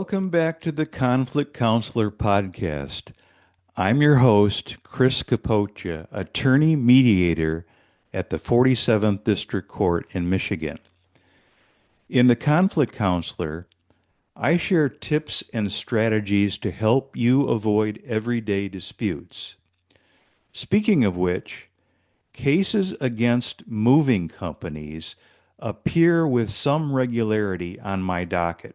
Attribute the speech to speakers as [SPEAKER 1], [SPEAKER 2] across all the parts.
[SPEAKER 1] Welcome back to the Conflict Counselor podcast. I'm your host, Chris Capocia, attorney mediator at the 47th District Court in Michigan. In the Conflict Counselor, I share tips and strategies to help you avoid everyday disputes. Speaking of which, cases against moving companies appear with some regularity on my docket.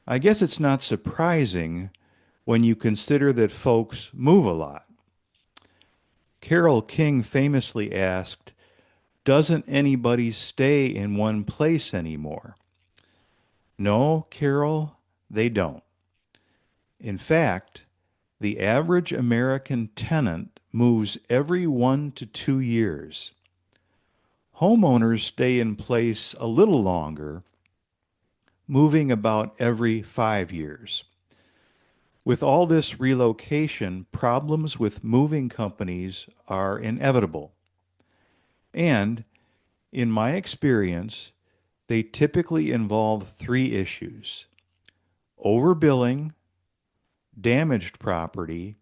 [SPEAKER 1] I guess it's not surprising when you consider that folks move a lot. Carole King famously asked, "Doesn't anybody stay in one place anymore?" No, Carole, they don't. In fact, the average American tenant moves every 1 to 2 years. Homeowners stay in place a little longer, moving about every 5 years. With all this relocation, problems with moving companies are inevitable. And, in my experience, they typically involve three issues: overbilling, damaged property,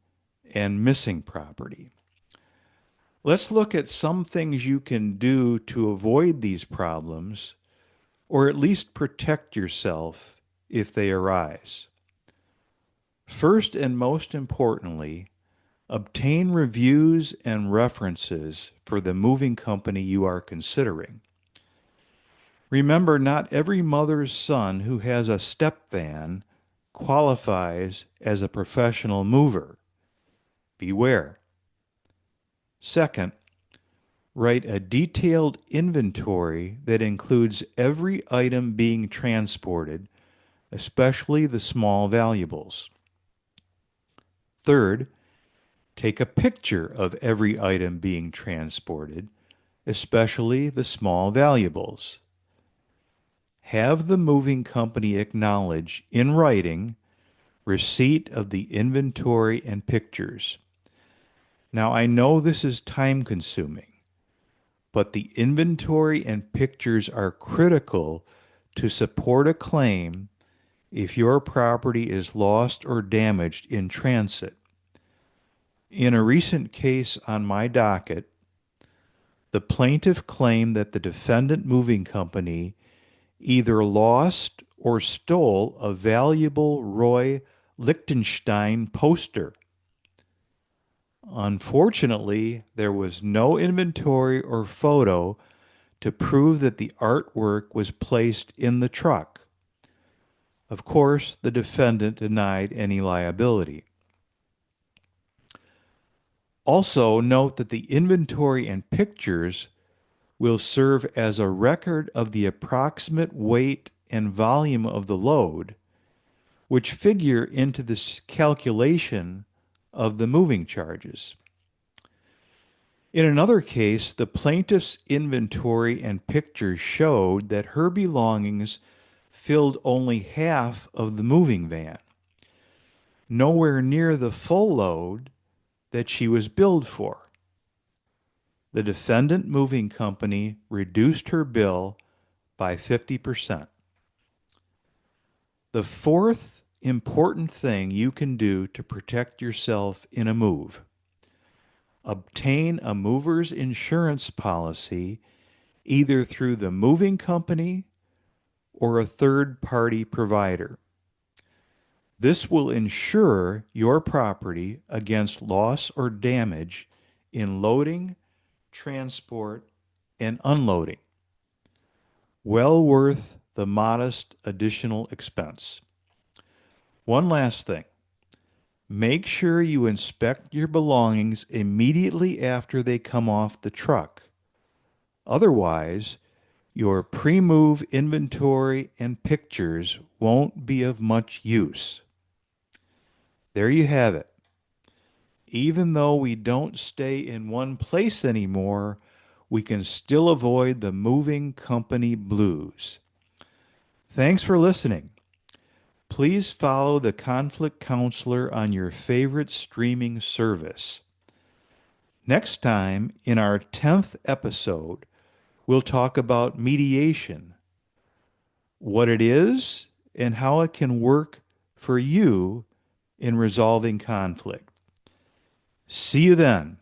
[SPEAKER 1] and missing property. Let's look at some things you can do to avoid these problems, or at least protect yourself if they arise. First and most importantly, obtain reviews and references for the moving company you are considering. Remember, not every mother's son who has a step van qualifies as a professional mover. Beware. Second, write a detailed inventory that includes every item being transported, especially the small valuables. Third, take a picture of every item being transported, especially the small valuables. Have the moving company acknowledge in writing receipt of the inventory and pictures. Now, I know this is time-consuming, but the inventory and pictures are critical to support a claim if your property is lost or damaged in transit. In a recent case on my docket, the plaintiff claimed that the defendant moving company either lost or stole a valuable Roy Lichtenstein poster. Unfortunately, there was no inventory or photo to prove that the artwork was placed in the truck. Of course, the defendant denied any liability. Also, note that the inventory and pictures will serve as a record of the approximate weight and volume of the load, which figure into this calculation of the moving charges. In another case, the plaintiff's inventory and pictures showed that her belongings filled only half of the moving van, nowhere near the full load that she was billed for. The defendant moving company reduced her bill by 50%. The fourth important thing you can do to protect yourself in a move: obtain a mover's insurance policy either through the moving company or a third-party provider. This will insure your property against loss or damage in loading, transport, and unloading. Well worth the modest additional expense. One last thing. Make sure you inspect your belongings immediately after they come off the truck. Otherwise, your pre-move inventory and pictures won't be of much use. There you have it. Even though we don't stay in one place anymore, we can still avoid the moving company blues. Thanks for listening. Please follow the Conflict Counselor on your favorite streaming service. Next time, in our 10th episode, we'll talk about mediation, what it is and how it can work for you in resolving conflict. See you then.